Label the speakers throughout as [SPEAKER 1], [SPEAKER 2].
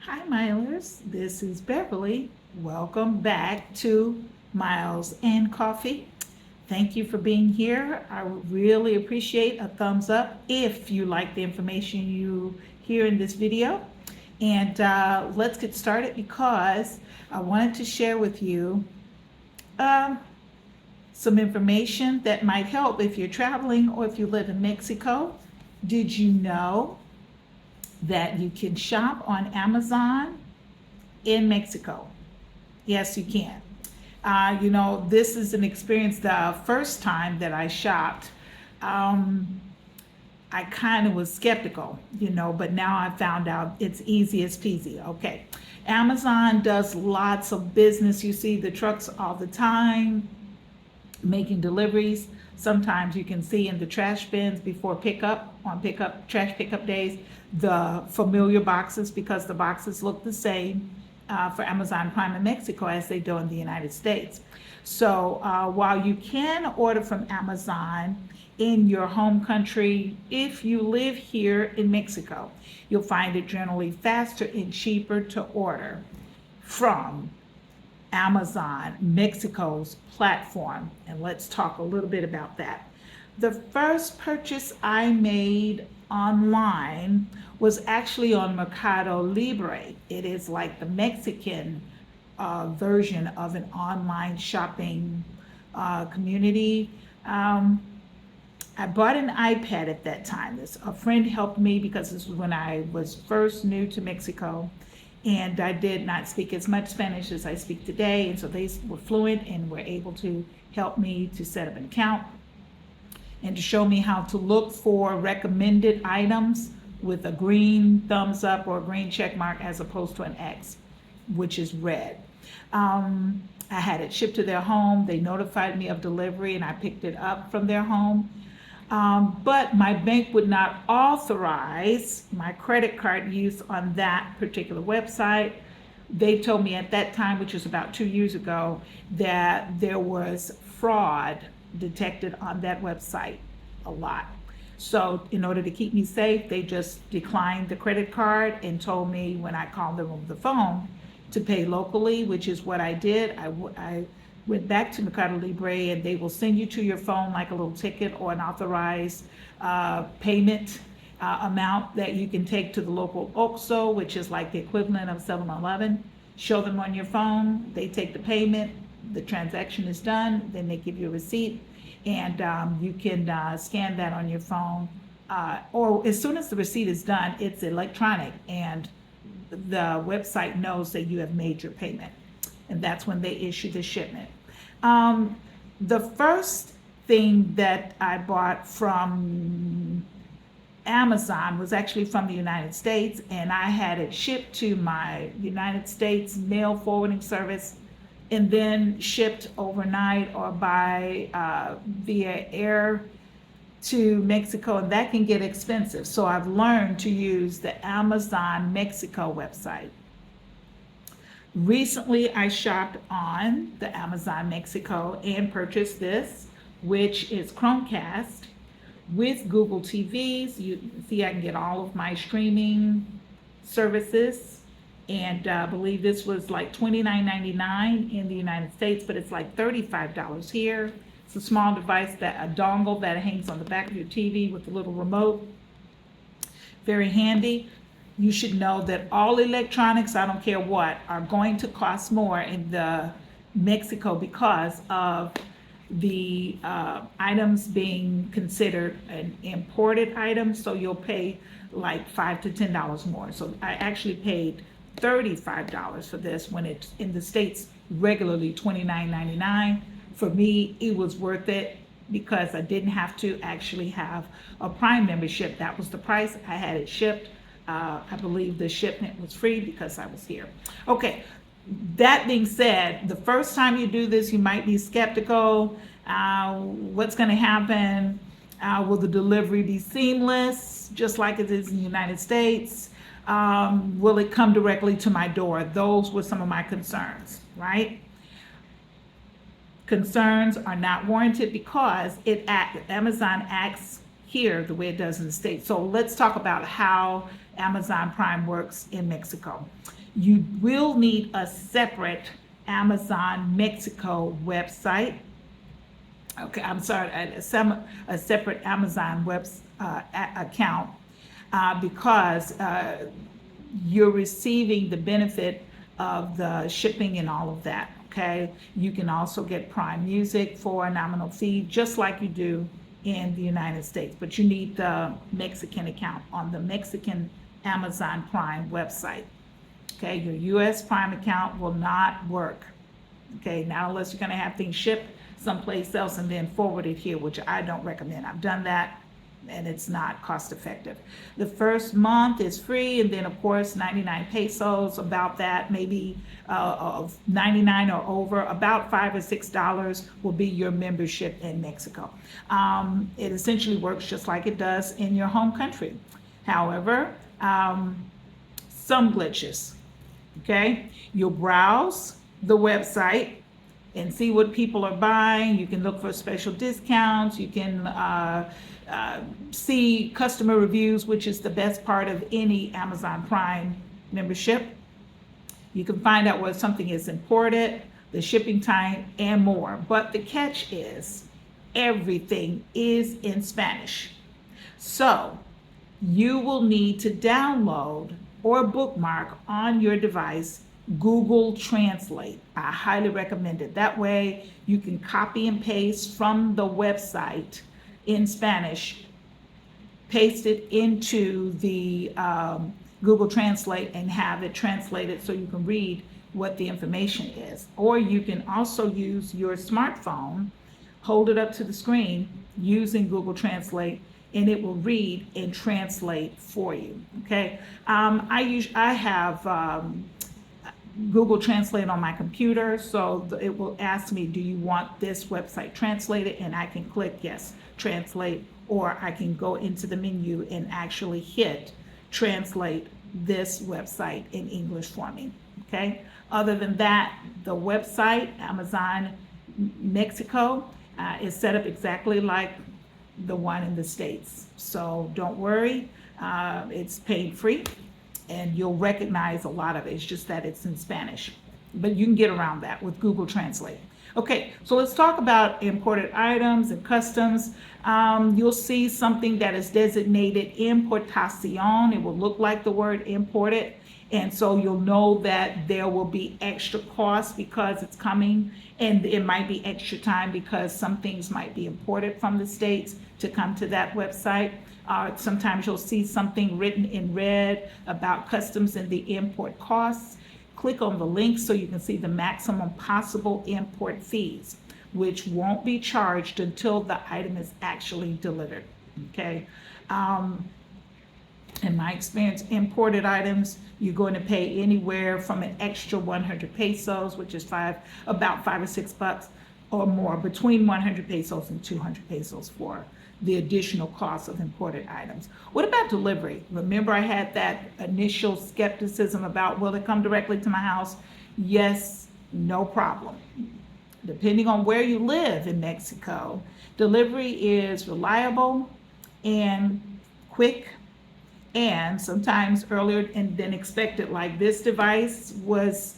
[SPEAKER 1] Hi, Milers. This is Beverly. Welcome back to Miles and Coffee. Thank you for being here. I really appreciate a thumbs up if you like the information you hear in this video. And let's get started because I wanted to share with you um, some information that might help if you're traveling or if you live in Mexico. Did you know that you can shop on Amazon in Mexico? Yes, you can. This is an experience. The first time that I shopped, um, I kind of was skeptical, but now I found out it's easy as peasy. Okay. Amazon does lots of business. You see the trucks all the time making deliveries. Sometimes you can see in the trash bins before pickup, on trash pickup days, the familiar boxes because the boxes look the same for Amazon Prime in Mexico as they do in the United States. So while you can order from Amazon in your home country, if you live here in Mexico, you'll find it generally faster and cheaper to order from Amazon, Mexico's platform. And let's talk a little bit about that. The first purchase I made online was actually on Mercado Libre. It is like the Mexican version of an online shopping community. I bought an iPad at that time. A friend helped me because this was when I was first new to Mexico, and I did not speak as much Spanish as I speak today, and so they were fluent and were able to help me to set up an account and to show me how to look for recommended items with a green thumbs up or a green check mark as opposed to an X, which is red. I had it shipped to their home. They notified me of delivery and I picked it up from their home. But my bank would not authorize my credit card use on that particular website. They told me at that time, which was about 2 years ago, that there was fraud detected on that website a lot. So in order to keep me safe, they just declined the credit card and told me when I called them over the phone to pay locally, which is what I did. I went back to Mercado Libre and they will send you to your phone like a little ticket or an authorized payment amount that you can take to the local OXXO, which is like the equivalent of 7-Eleven. Show them on your phone, they take the payment, the transaction is done, then they give you a receipt, and you can scan that on your phone. Or as soon as the receipt is done, it's electronic, and the website knows that you have made your payment, and that's when they issue the shipment. The first thing that I bought from Amazon was actually from the United States, and I had it shipped to my United States mail forwarding service and then shipped overnight or by via air to Mexico, and that can get expensive. So I've learned to use the Amazon Mexico website. Recently, I shopped on the Amazon Mexico and purchased this, which is Chromecast with Google TVs. You see I can get all of my streaming services, and I believe this was like $29.99 in the United States, but it's like $35 here. It's a small device, a dongle that hangs on the back of your TV with a little remote. Very handy. You should know that all electronics, I don't care what, are going to cost more in the Mexico because of the items being considered an imported item. So you'll pay like $5 to $10 more. So I actually paid $35 for this when it's in the States regularly $29.99. For me, it was worth it because I didn't have to actually have a Prime membership. That was the price. I had it shipped. I believe the shipment was free because I was here. Okay, that being said, the first time you do this, you might be skeptical. What's going to happen? Will the delivery be seamless, just like it is in the United States? Will it come directly to my door? Those were some of my concerns, right? Concerns are not warranted because Amazon acts here the way it does in the States. So let's talk about how Amazon Prime works in Mexico. You will need a separate Amazon Mexico website. Okay, I'm sorry, a separate Amazon account because you're receiving the benefit of the shipping and all of that. Okay, you can also get Prime Music for a nominal fee, just like you do in the United States, but you need the Mexican account on the Mexican Amazon Prime website. Okay, your US Prime account will not work. Okay, not unless you're going to have things shipped someplace else and then forwarded here, which I don't recommend. I've done that and it's not cost effective. The first month is free, and then of course 99 pesos, about that, maybe of 99 or over, about $5 or $6 will be your membership in Mexico. It essentially works just like it does in your home country. However, some glitches. Okay, you'll browse the website and see what people are buying. You can look for special discounts. You can see customer reviews, which is the best part of any Amazon Prime membership. You can find out whether something is imported, the shipping time, and more. But the catch is everything is in Spanish. So you will need to download or bookmark on your device Google Translate. I highly recommend it. That way you can copy and paste from the website in Spanish, paste it into the Google Translate and have it translated so you can read what the information is. Or you can also use your smartphone, hold it up to the screen using Google Translate, and it will read and translate for you. Okay, I have Google Translate on my computer, so it will ask me, do you want this website translated? And I can click yes, translate, or I can go into the menu and actually hit translate this website in English for me. Okay, other than that, the website Amazon Mexico is set up exactly like the one in the States, so don't worry, it's paid free and you'll recognize a lot of it. It's just that it's in Spanish, but you can get around that with Google Translate. Okay, so let's talk about imported items and customs. You'll see something that is designated importación. It will look like the word imported, and so you'll know that there will be extra costs because it's coming, and it might be extra time because some things might be imported from the States to come to that website. Sometimes you'll see something written in red about customs and the import costs. Click on the link so you can see the maximum possible import fees, which won't be charged until the item is actually delivered. Okay. In my experience, imported items, you're going to pay anywhere from an extra 100 pesos, which is about $5 or $6 or more, between 100 pesos and 200 pesos for the additional cost of imported items. What about delivery? Remember, I had that initial skepticism about, will it come directly to my house? Yes, no problem. Depending on where you live in Mexico, delivery is reliable and quick, and sometimes earlier than expected. Like this device was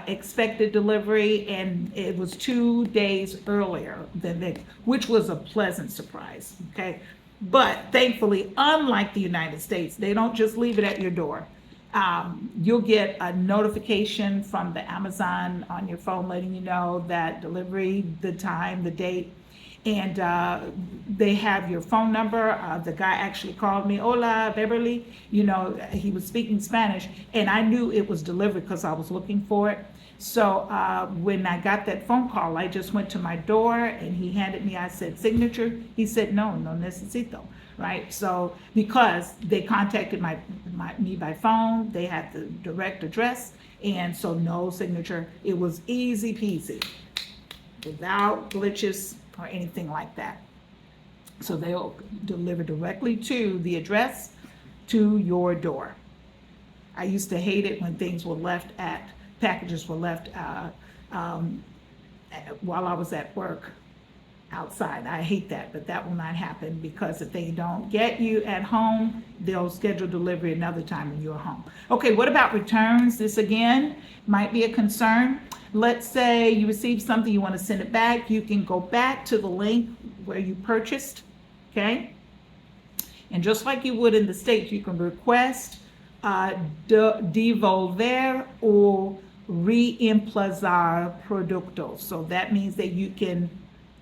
[SPEAKER 1] expected delivery, and it was 2 days earlier than that, which was a pleasant surprise. Okay, but thankfully, unlike the United States, they don't just leave it at your door. You'll get a notification from the Amazon on your phone letting you know that delivery, the time, the date, and they have your phone number. The guy actually called me, "Hola, Beverly." You know, he was speaking Spanish, and I knew it was delivered because I was looking for it. So when I got that phone call, I just went to my door and he handed me, I said, "Signature?" He said, "No, no necesito." Right? So because they contacted me by phone, they had the direct address, and so no signature. It was easy peasy, without glitches or anything like that. So they'll deliver directly to the address, to your door. I used to hate it when packages were left while I was at work. outside. I hate that, but that will not happen, because if they don't get you at home, they'll schedule delivery another time when you're home. Okay, what about returns? This again might be a concern. Let's say you receive something, you want to send it back. You can go back to the link where you purchased, okay? And just like you would in the States, you can request devolver o reemplazar producto. So that means that you can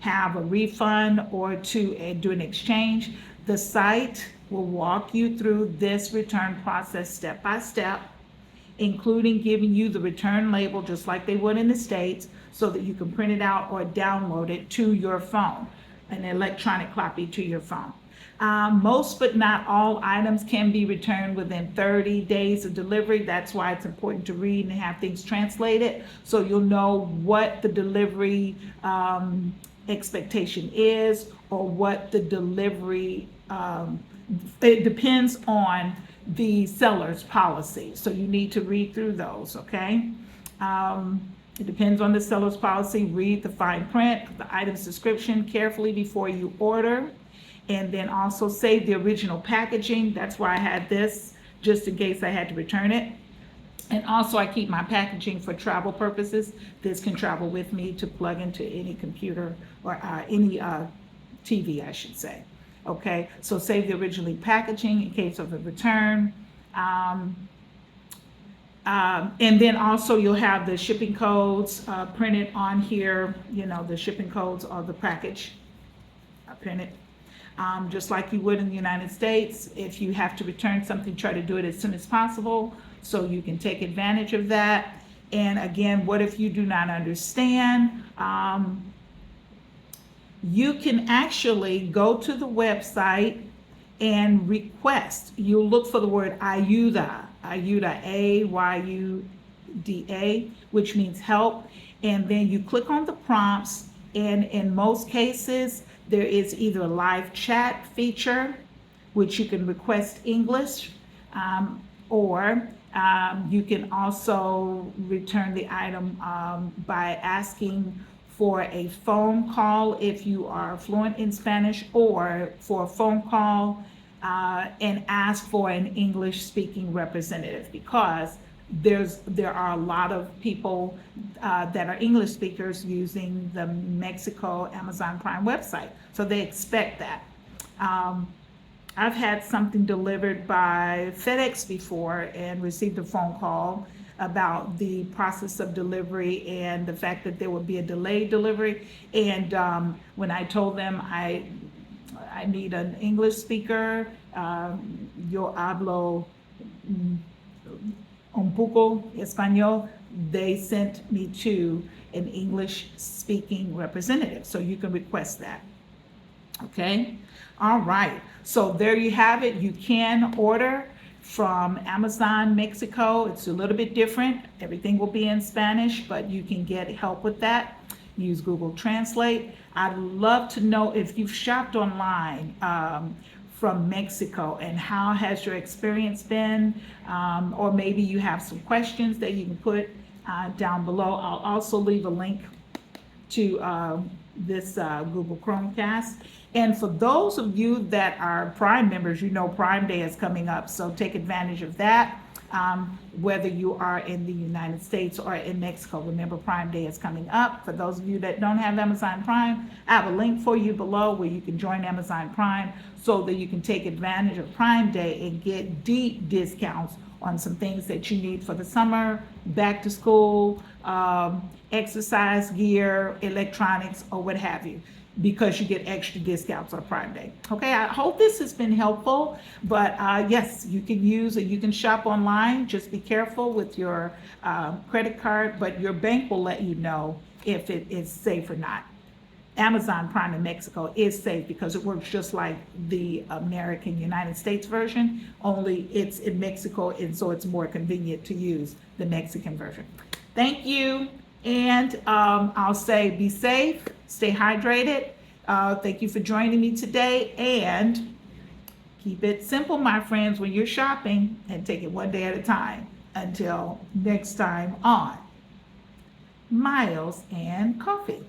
[SPEAKER 1] have a refund or to do an exchange. The site will walk you through this return process step by step, including giving you the return label just like they would in the States, so that you can print it out or download it to your phone, an electronic copy to your phone. Most but not all items can be returned within 30 days of delivery. That's why it's important to read and have things translated, so you'll know what the delivery expectation is, or what the delivery, it depends on the seller's policy. So you need to read through those, okay? It depends on the seller's policy. Read the fine print, the item's description carefully before you order. And then also save the original packaging. That's why I had this, just in case I had to return it. And also I keep my packaging for travel purposes. This can travel with me to plug into any computer or any TV, I should say. Okay, so save the original packaging in case of a return. And then also you'll have the shipping codes printed on here, you know, the shipping codes of the package printed. Just like you would in the United States. If you have to return something, try to do it as soon as possible so you can take advantage of that. And again, what if you do not understand? You can actually go to the website and request. You'll look for the word ayuda, A-Y-U-D-A, which means help. And then you click on the prompts, and in most cases, there is either a live chat feature, which you can request English, or you can also return the item by asking for a phone call if you are fluent in Spanish, or for a phone call and ask for an English speaking representative, because there are a lot of people that are English speakers using the Mexico Amazon Prime website, so they expect that. I've had something delivered by FedEx before and received a phone call about the process of delivery and the fact that there would be a delayed delivery. And when I told them I need an English speaker, yo hablo un poco español, they sent me to an English speaking representative. So you can request that. Okay. All right. So there you have it. You can order from Amazon Mexico. It's a little bit different. Everything will be in Spanish, but you can get help with that. Use Google Translate. I'd love to know if you've shopped online from Mexico, and how has your experience been? Or maybe you have some questions that you can put down below. I'll also leave a link to this Google Chromecast. And for those of you that are Prime members, you know Prime Day is coming up, so take advantage of that. Whether you are in the United States or in Mexico, remember Prime Day is coming up. For those of you that don't have Amazon Prime, I have a link for you below where you can join Amazon Prime so that you can take advantage of Prime Day and get deep discounts on some things that you need for the summer, back to school, exercise gear, electronics, or what have you, because you get extra discounts on Prime Day. Okay, I hope this has been helpful, but yes, you can use it. You can shop online. Just be careful with your credit card, but your bank will let you know if it is safe or not. Amazon Prime in Mexico is safe because it works just like the American United States version, only it's in Mexico, and so it's more convenient to use the Mexican version. Thank you. And I'll say be safe, stay hydrated. Thank you for joining me today, and keep it simple, my friends, when you're shopping, and take it one day at a time. Until next time on Miles and Coffee.